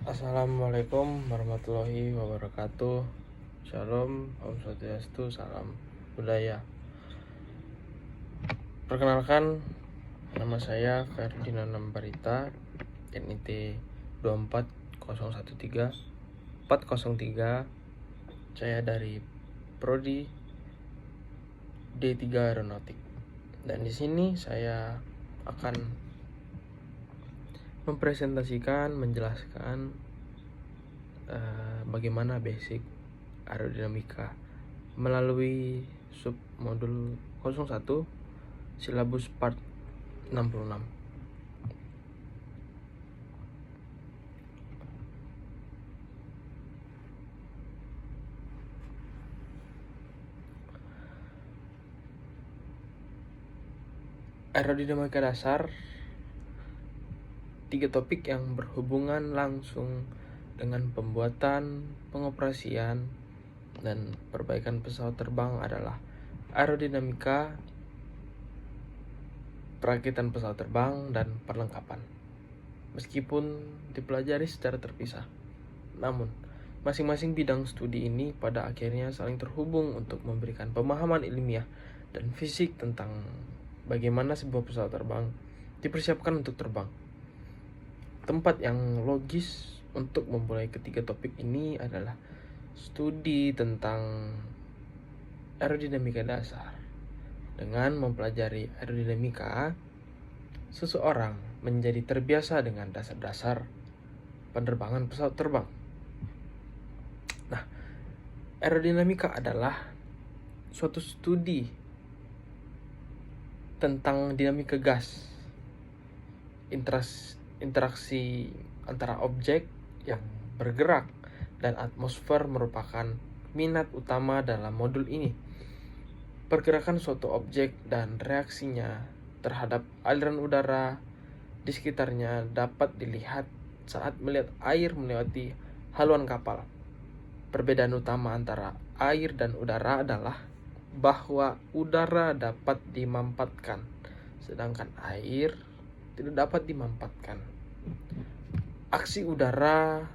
Assalamualaikum warahmatullahi wabarakatuh. Shalom, Om Swastiastu, salam budaya. Perkenalkan, nama saya Ferdinand Barita, NIT 24013 403. Saya dari Prodi D3 Aeronautik. Dan di sini saya akan menjelaskan bagaimana basic aerodinamika melalui submodul 01 silabus part 66. Aerodinamika dasar, 3 topik yang berhubungan langsung dengan pembuatan, pengoperasian, dan perbaikan pesawat terbang adalah aerodinamika, perakitan pesawat terbang, dan perlengkapan. Meskipun dipelajari secara terpisah, namun masing-masing bidang studi ini pada akhirnya saling terhubung untuk memberikan pemahaman ilmiah dan fisik tentang bagaimana sebuah pesawat terbang dipersiapkan untuk terbang. Tempat yang logis untuk memulai ketiga topik ini adalah studi tentang aerodinamika dasar. Dengan mempelajari aerodinamika, seseorang menjadi terbiasa dengan dasar-dasar penerbangan pesawat terbang. Nah, aerodinamika adalah suatu studi tentang dinamika gas, interaksi antara objek yang bergerak dan atmosfer merupakan minat utama dalam modul ini. Pergerakan suatu objek dan reaksinya terhadap aliran udara di sekitarnya dapat dilihat saat melihat air melewati haluan kapal. Perbedaan utama antara air dan udara adalah bahwa udara dapat dimampatkan, sedangkan air tidak dapat dimampatkan. Aksi udara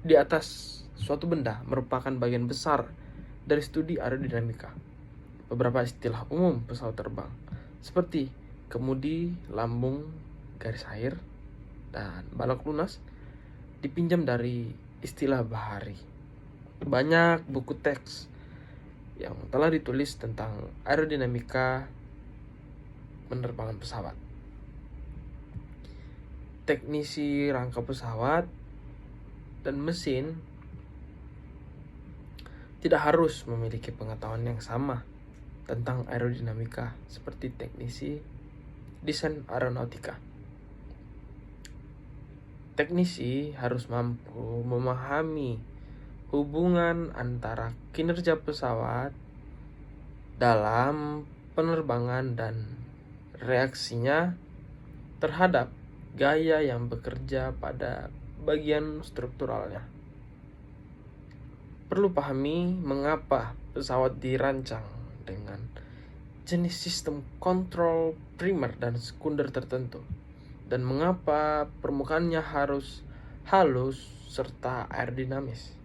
di atas suatu benda merupakan bagian besar dari studi aerodinamika. Beberapa istilah umum pesawat terbang seperti kemudi, lambung, garis air, dan balok lunas dipinjam dari istilah bahari. Banyak buku teks yang telah ditulis tentang aerodinamika penerbangan pesawat. Teknisi rangka pesawat dan mesin tidak harus memiliki pengetahuan yang sama tentang aerodinamika seperti teknisi desain aeronautika. Teknisi harus mampu memahami hubungan antara kinerja pesawat dalam penerbangan dan reaksinya terhadap gaya yang bekerja pada bagian strukturalnya. Perlu pahami mengapa pesawat dirancang dengan jenis sistem kontrol primer dan sekunder tertentu, dan mengapa permukaannya harus halus serta aerodinamis.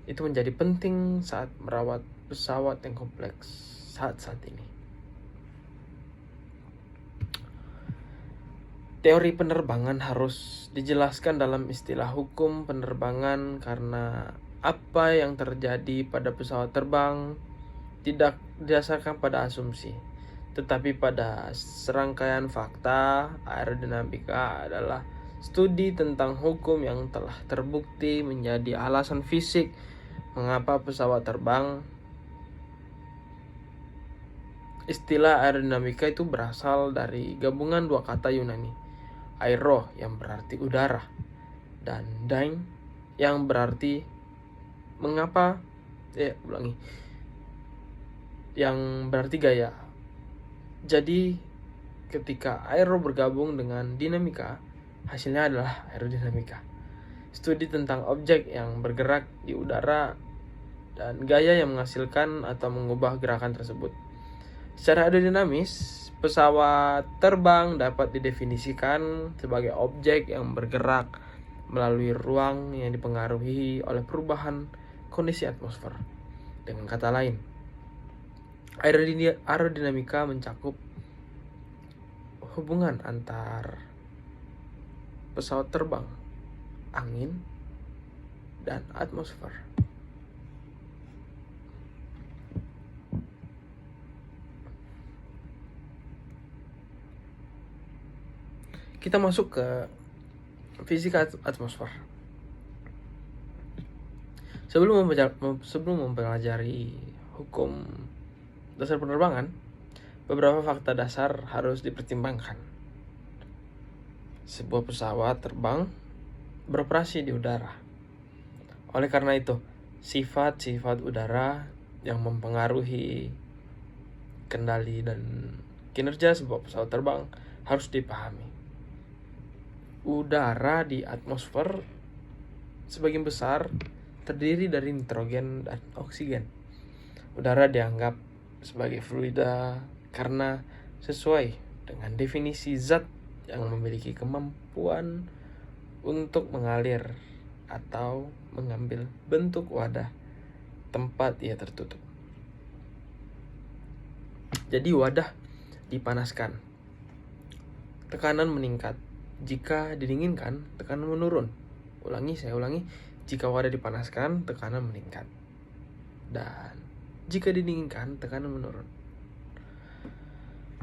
Itu menjadi penting saat merawat pesawat yang kompleks saat ini. Teori penerbangan harus dijelaskan dalam istilah hukum penerbangan karena apa yang terjadi pada pesawat terbang tidak didasarkan pada asumsi, tetapi pada serangkaian fakta. Aerodinamika adalah studi tentang hukum yang telah terbukti menjadi alasan fisik mengapa pesawat terbang. Istilah aerodinamika itu berasal dari gabungan dua kata Yunani, aero yang berarti udara dan dyne yang berarti mengapa, yang berarti gaya. Jadi ketika aero bergabung dengan dinamika, hasilnya adalah aerodinamika. Studi tentang objek yang bergerak di udara dan gaya yang menghasilkan atau mengubah gerakan tersebut. Secara aerodinamis, pesawat terbang dapat didefinisikan sebagai objek yang bergerak melalui ruang yang dipengaruhi oleh perubahan kondisi atmosfer. Dengan kata lain, aerodinamika mencakup hubungan antar pesawat terbang, angin, dan atmosfer. Kita masuk ke fisika atmosfer. Sebelum mempelajari hukum dasar penerbangan, beberapa fakta dasar harus dipertimbangkan. Sebuah pesawat terbang beroperasi di udara. Oleh karena itu, sifat-sifat udara yang mempengaruhi kendali dan kinerja sebuah pesawat terbang harus dipahami. Udara di atmosfer sebagian besar terdiri dari nitrogen dan oksigen. Udara dianggap sebagai fluida karena sesuai dengan definisi zat yang memiliki kemampuan untuk mengalir atau mengambil bentuk wadah tempat ia tertutup. Jadi wadah dipanaskan, tekanan meningkat. Jika didinginkan, tekanan menurun. Saya ulangi, jika wadah dipanaskan, tekanan meningkat. Dan jika didinginkan, tekanan menurun.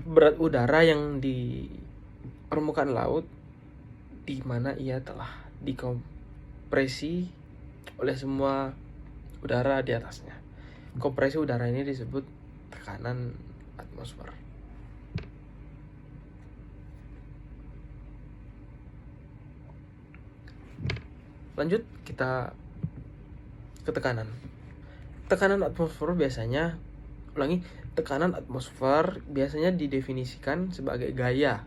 Berat udara yang di permukaan laut, di mana ia telah dikompresi oleh semua udara di atasnya. Kompresi udara ini disebut tekanan atmosfer. Lanjut kita ke tekanan. Tekanan atmosfer biasanya didefinisikan sebagai gaya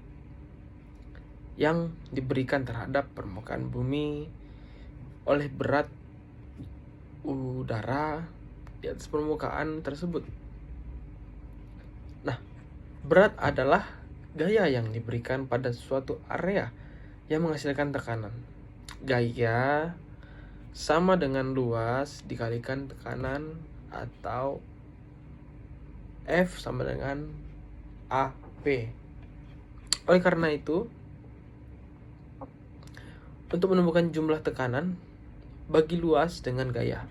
yang diberikan terhadap permukaan bumi oleh berat udara di atas permukaan tersebut. Nah, berat adalah gaya yang diberikan pada suatu area yang menghasilkan tekanan. Gaya sama dengan luas dikalikan tekanan, atau F sama dengan AP. Oleh karena itu, untuk menemukan jumlah tekanan, bagi luas dengan gaya.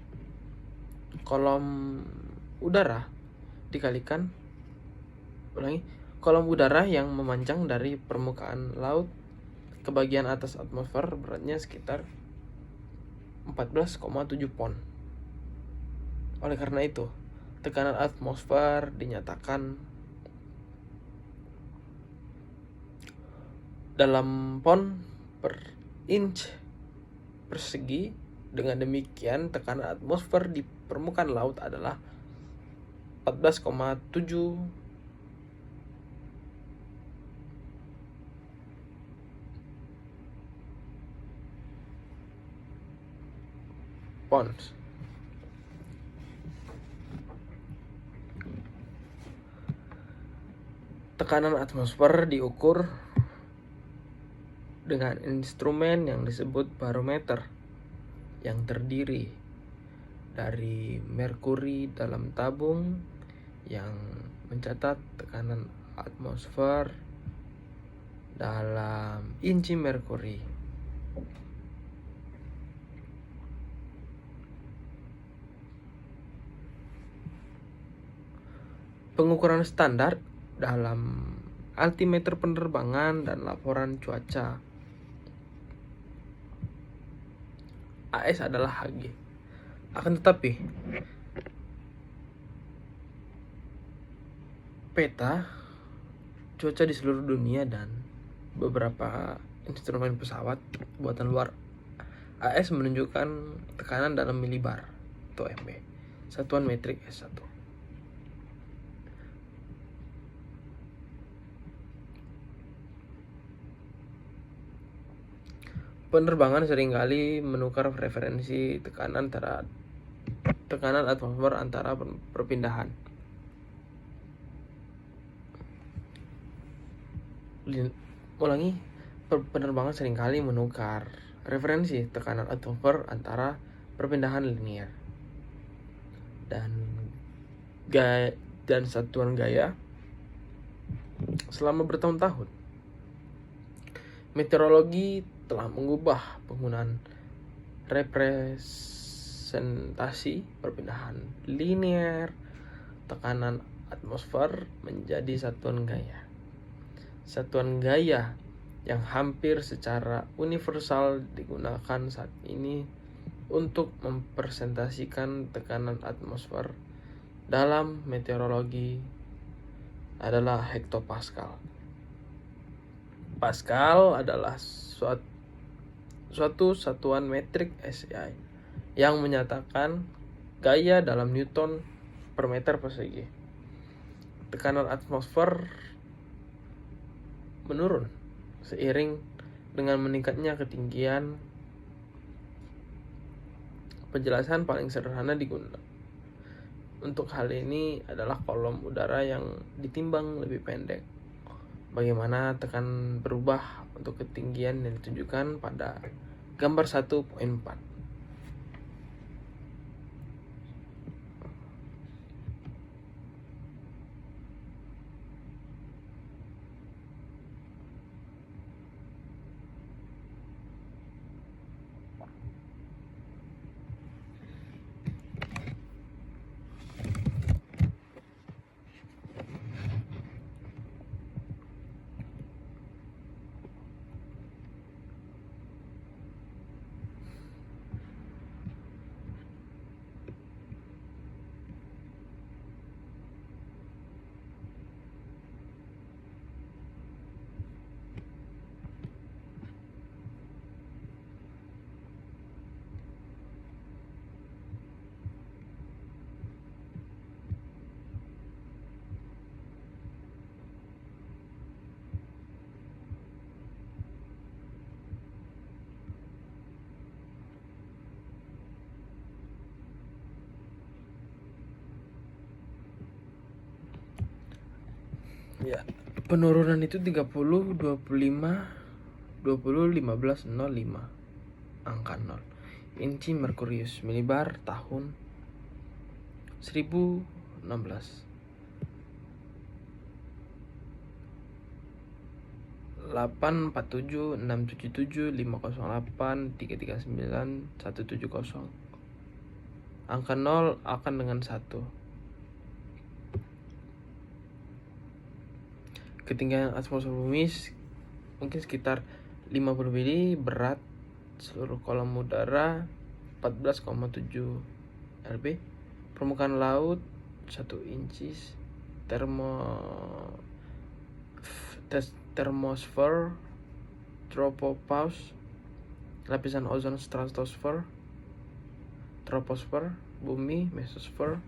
Kolom udara yang memanjang dari permukaan laut ke bagian atas atmosfer beratnya sekitar 14,7 pon. Oleh karena itu, tekanan atmosfer dinyatakan dalam pon per inch persegi. Dengan demikian, tekanan atmosfer di permukaan laut adalah 14,7 pounds. Tekanan atmosfer diukur dengan instrumen yang disebut barometer, yang terdiri dari merkuri dalam tabung yang mencatat tekanan atmosfer dalam inci merkuri. Pengukuran standar dalam altimeter penerbangan dan laporan cuaca AS adalah Hg. Akan tetapi, peta cuaca di seluruh dunia dan beberapa instrumen pesawat buatan luar AS menunjukkan tekanan dalam milibar atau MB, satuan metrik S1. Penerbangan seringkali menukar referensi tekanan atmosfer antara perpindahan. Penerbangan seringkali menukar referensi tekanan atmosfer antara perpindahan linier dan satuan gaya selama bertahun-tahun. Meteorologi telah mengubah penggunaan representasi perpindahan linier tekanan atmosfer menjadi satuan gaya. Satuan gaya yang hampir secara universal digunakan saat ini untuk mempresentasikan tekanan atmosfer dalam meteorologi adalah hektopascal. Pascal adalah suatu satuan metrik SI yang menyatakan gaya dalam Newton per meter persegi. Tekanan atmosfer menurun seiring dengan meningkatnya ketinggian. Penjelasan paling sederhana digunakan untuk hal ini adalah kolom udara yang ditimbang lebih pendek. Bagaimana tekanan berubah untuk ketinggian yang ditunjukkan pada gambar 1.4. Ya, penurunan itu 30, 25, 20, 15, 0, 5. Angka 0. Inci Merkurius, milibar tahun 1016. 847 677 508 339 170. Angka 0 akan dengan 1. Ketinggian atmosfer bumi mungkin sekitar 50 mili, berat seluruh kolom udara 14,7 lb, permukaan laut 1 incis, termosfer, tropopause, lapisan ozon stratosfer, troposfer, bumi, mesosfer.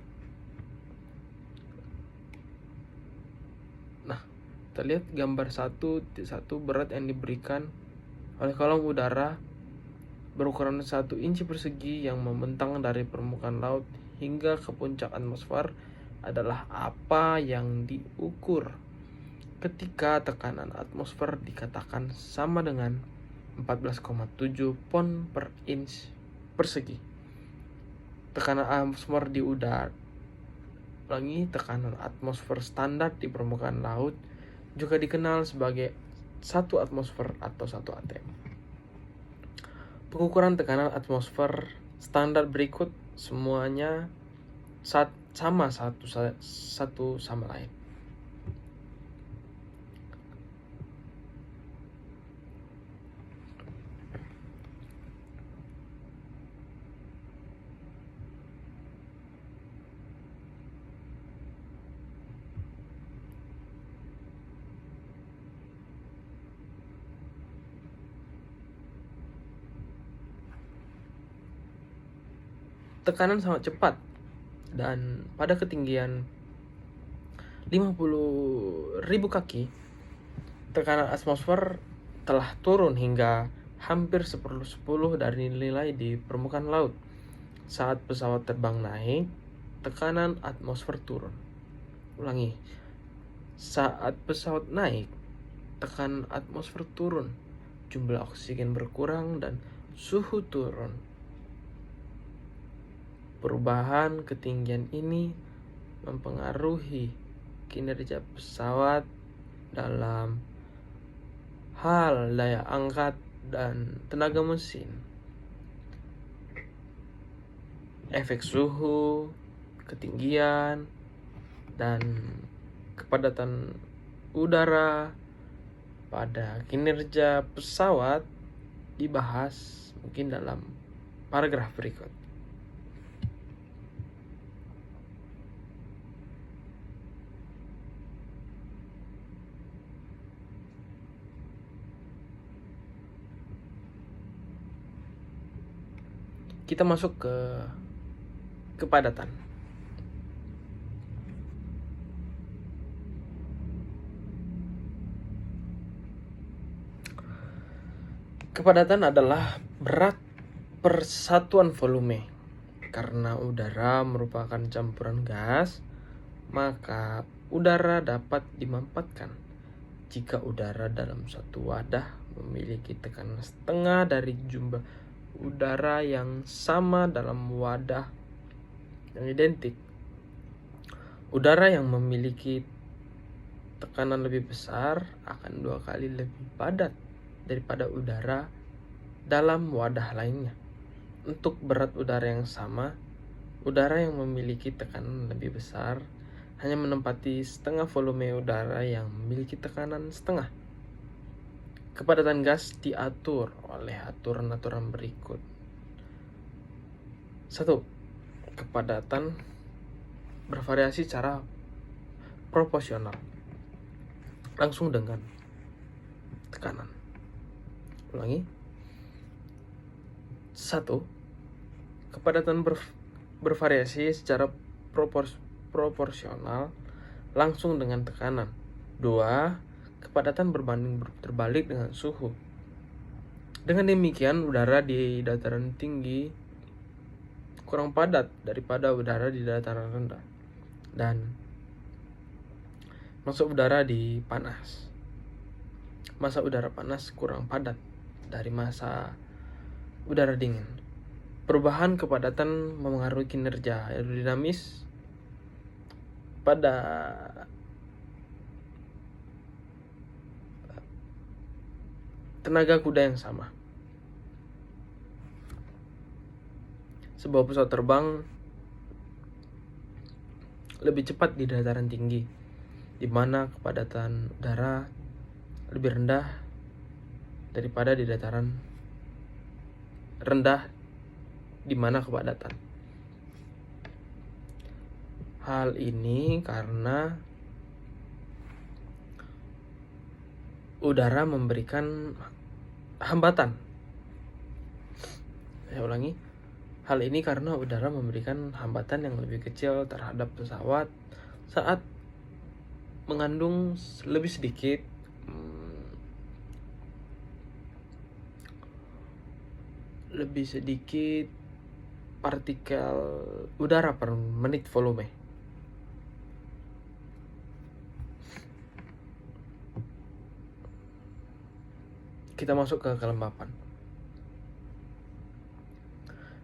Kita lihat gambar 1.1 berat yang diberikan oleh kolom udara berukuran 1 inci persegi yang membentang dari permukaan laut hingga ke puncak atmosfer adalah apa yang diukur ketika tekanan atmosfer dikatakan sama dengan 14,7 pon per inch persegi. Tekanan atmosfer di udara, tekanan atmosfer standar di permukaan laut juga dikenal sebagai 1 atmosfer atau 1 atm. Pengukuran tekanan atmosfer standar berikut semuanya sama satu sama lain. Tekanan sangat cepat dan pada ketinggian 50.000 kaki, tekanan atmosfer telah turun hingga hampir 1/10 dari nilai di permukaan laut. Saat pesawat terbang naik, tekanan atmosfer turun. Saat pesawat naik, tekanan atmosfer turun, jumlah oksigen berkurang dan suhu turun. Perubahan ketinggian ini mempengaruhi kinerja pesawat dalam hal daya angkat dan tenaga mesin. Efek suhu, ketinggian, dan kepadatan udara pada kinerja pesawat dibahas mungkin dalam paragraf berikut. Kita masuk ke kepadatan. Kepadatan adalah berat per satuan volume. Karena udara merupakan campuran gas, maka udara dapat dimanfaatkan. Jika udara dalam satu wadah memiliki tekanan setengah dari jumlah udara yang sama dalam wadah yang identik. Udara yang memiliki tekanan lebih besar akan 2 kali lebih padat daripada udara dalam wadah lainnya. Untuk berat udara yang sama, udara yang memiliki tekanan lebih besar hanya menempati setengah volume udara yang memiliki tekanan setengah. Kepadatan gas diatur oleh aturan-aturan berikut. 1. Kepadatan bervariasi secara proporsional langsung dengan tekanan. Ulangi. 1. Kepadatan bervariasi secara proporsional langsung dengan tekanan. 2. Kepadatan berbanding terbalik dengan suhu. Dengan demikian, udara di dataran tinggi kurang padat daripada udara di dataran rendah, dan masa udara di panas. Masa udara panas kurang padat dari masa udara dingin. Perubahan kepadatan memengaruhi kinerja aerodinamis pada tenaga kuda yang sama. Sebuah pesawat terbang lebih cepat di dataran tinggi, di mana kepadatan udara lebih rendah daripada di dataran rendah, di mana kepadatan. Hal ini karena udara memberikan hambatan. Saya ulangi. Hal ini karena udara memberikan hambatan yang lebih kecil terhadap pesawat saat mengandung lebih sedikit partikel udara per menit volume. Kita masuk ke kelembapan.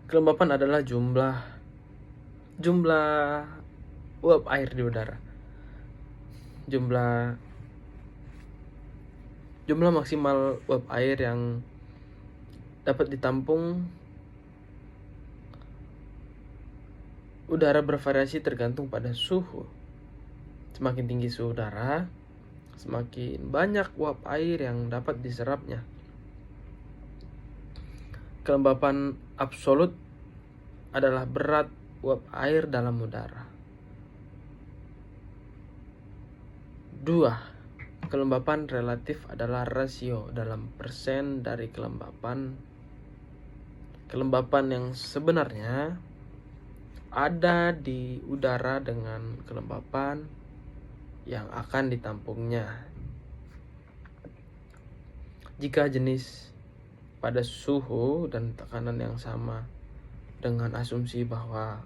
Kelembapan adalah jumlah uap air di udara. Jumlah maksimal uap air yang dapat ditampung udara bervariasi tergantung pada suhu. Semakin tinggi suhu udara, semakin banyak uap air yang dapat diserapnya. Kelembapan absolut adalah berat uap air dalam udara. 2. Kelembapan relatif adalah rasio dalam persen dari kelembapan yang sebenarnya ada di udara dengan kelembapan yang akan ditampungnya. Jika jenis pada suhu dan tekanan yang sama, dengan asumsi bahwa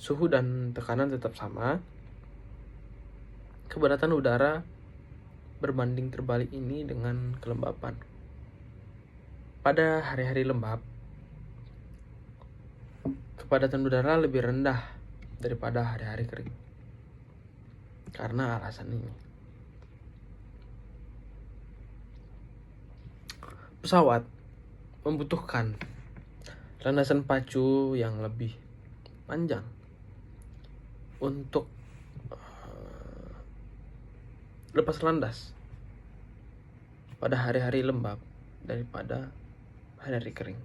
suhu dan tekanan tetap sama, kepadatan udara berbanding terbalik ini dengan kelembapan Pada hari-hari lembab, kepadatan udara lebih rendah daripada hari-hari kering. Karena alasan ini. Pesawat membutuhkan landasan pacu yang lebih panjang untuk lepas landas pada hari-hari lembab daripada hari-hari kering.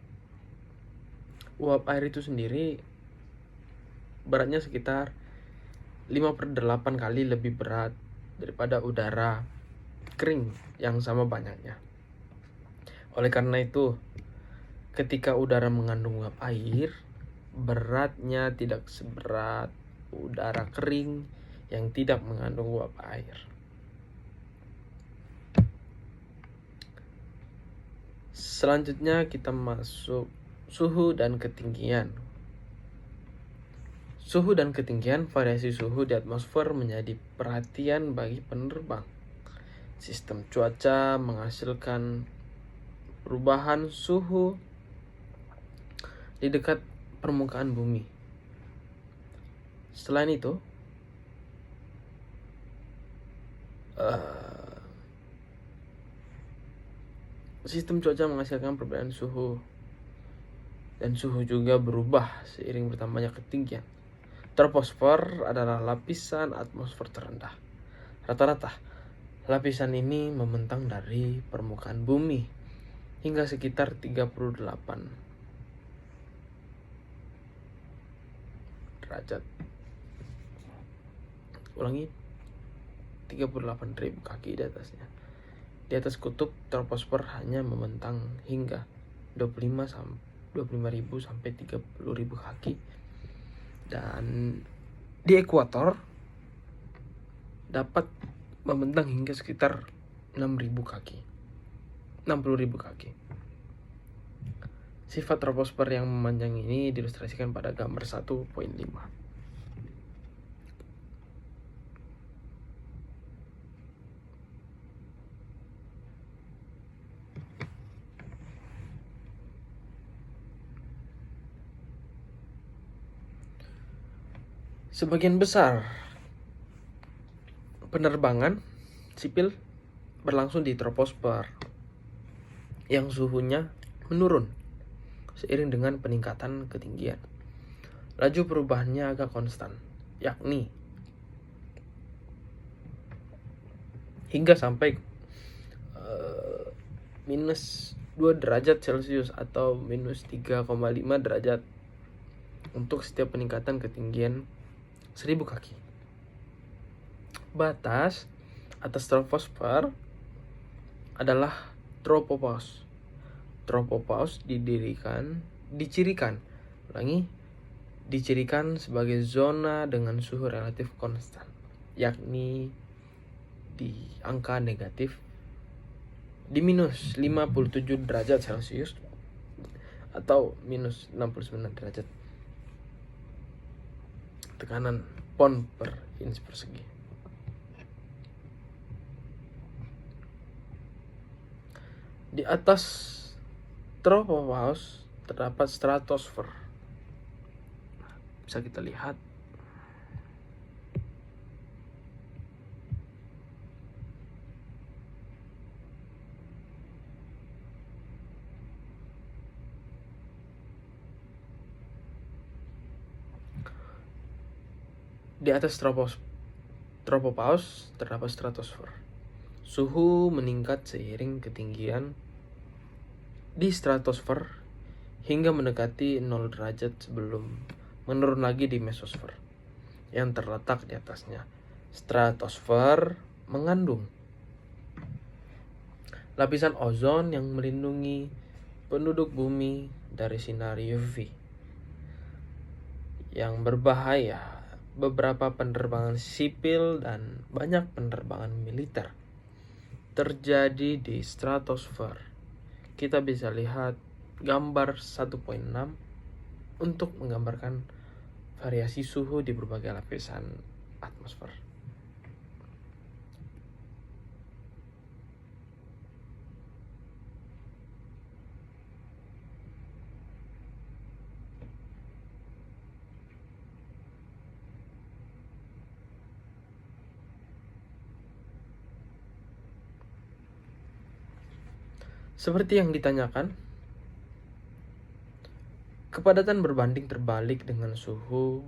Uap air itu sendiri beratnya sekitar 5/8 kali lebih berat daripada udara kering yang sama banyaknya. Oleh karena itu, ketika udara mengandung uap air, beratnya tidak seberat udara kering yang tidak mengandung uap air. Selanjutnya kita masuk suhu dan ketinggian. Suhu dan ketinggian, variasi suhu di atmosfer menjadi perhatian bagi penerbang. Sistem cuaca menghasilkan perubahan suhu di dekat permukaan bumi. Selain itu, sistem cuaca menghasilkan perbedaan suhu, dan suhu juga berubah seiring bertambahnya ketinggian. Troposfer adalah lapisan atmosfer terendah. Rata-rata lapisan ini membentang dari permukaan bumi hingga sekitar 38 derajat. Ulangi, 38.000 kaki di atasnya. Di atas kutub, troposfer hanya membentang hingga 25.000 sampai 30.000 kaki. Dan di ekuator dapat membentang hingga sekitar 60.000 kaki. Sifat troposfer yang memanjang ini diilustrasikan pada gambar 1.5. Sebagian besar penerbangan sipil berlangsung di troposfer yang suhunya menurun seiring dengan peningkatan ketinggian. Laju perubahannya agak konstan, yakni hingga sampai minus 2 derajat Celcius atau minus 3,5 derajat untuk setiap peningkatan ketinggian 1000 kaki. Batas atas troposfer adalah tropopause. Tropopause dicirikan sebagai zona dengan suhu relatif konstan, yakni di angka negatif di minus 57 derajat Celcius atau minus 69 derajat tekanan pon per inch persegi. Di atas tropopause terdapat stratosfer. Bisa kita lihat. Di atas tropopause terdapat stratosfer. Suhu meningkat seiring ketinggian di stratosfer hingga mendekati 0 derajat sebelum menurun lagi di mesosfer yang terletak di atasnya. Stratosfer mengandung lapisan ozon yang melindungi penduduk bumi dari sinar UV yang berbahaya. Beberapa penerbangan sipil dan banyak penerbangan militer terjadi di stratosfer. Kita bisa lihat gambar 1.6 untuk menggambarkan variasi suhu di berbagai lapisan atmosfer. Seperti yang ditanyakan, kepadatan berbanding terbalik dengan suhu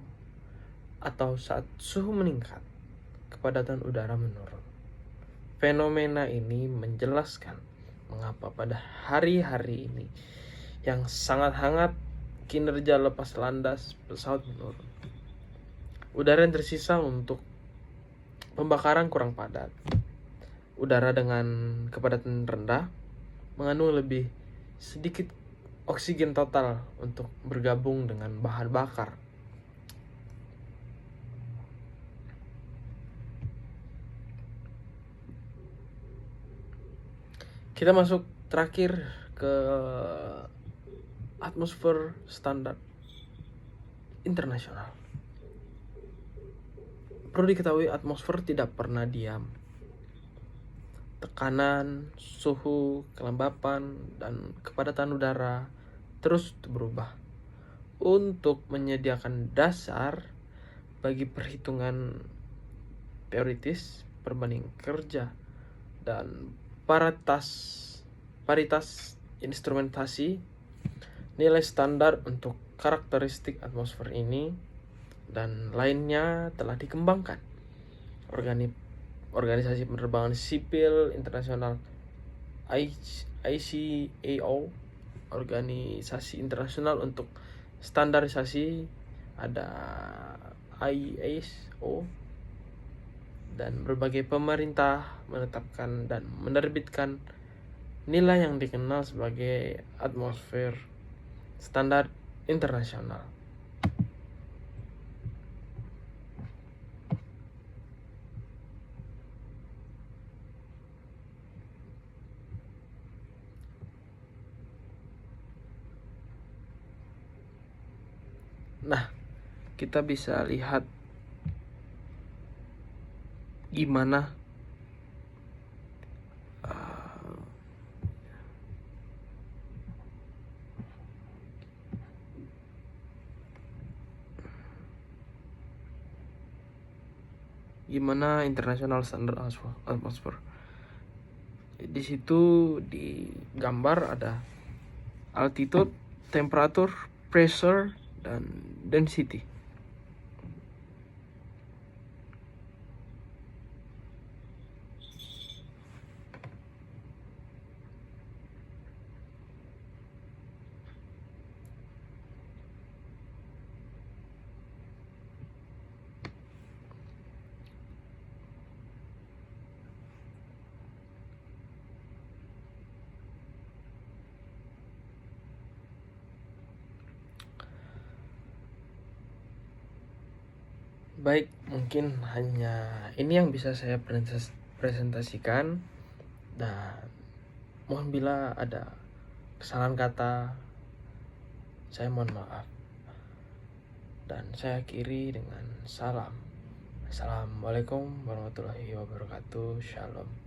atau saat suhu meningkat, kepadatan udara menurun. Fenomena ini menjelaskan mengapa pada hari-hari ini yang sangat hangat, kinerja lepas landas pesawat menurun. Udara yang tersisa untuk pembakaran kurang padat. Udara dengan kepadatan rendah mengandung lebih sedikit oksigen total untuk bergabung dengan bahan bakar. Kita masuk terakhir ke atmosfer standar internasional. Perlu diketahui, atmosfer tidak pernah diam. Tekanan, suhu, kelembapan, dan kepadatan udara terus berubah untuk menyediakan dasar bagi perhitungan teoritis, perbandingan kerja, dan paritas instrumentasi. Nilai standar untuk karakteristik atmosfer ini dan lainnya telah dikembangkan organisasi penerbangan sipil internasional ICAO, organisasi internasional untuk standarisasi ada IASO, dan berbagai pemerintah menetapkan dan menerbitkan nilai yang dikenal sebagai atmosfer standar internasional. Nah, kita bisa lihat gimana international standard atmosphere. Di situ di gambar ada altitude, temperatur, pressure, dan density. Baik, mungkin hanya ini yang bisa saya presentasikan, dan mohon bila ada kesalahan kata, saya mohon maaf. Dan saya akhiri dengan salam. Assalamualaikum warahmatullahi wabarakatuh. Shalom.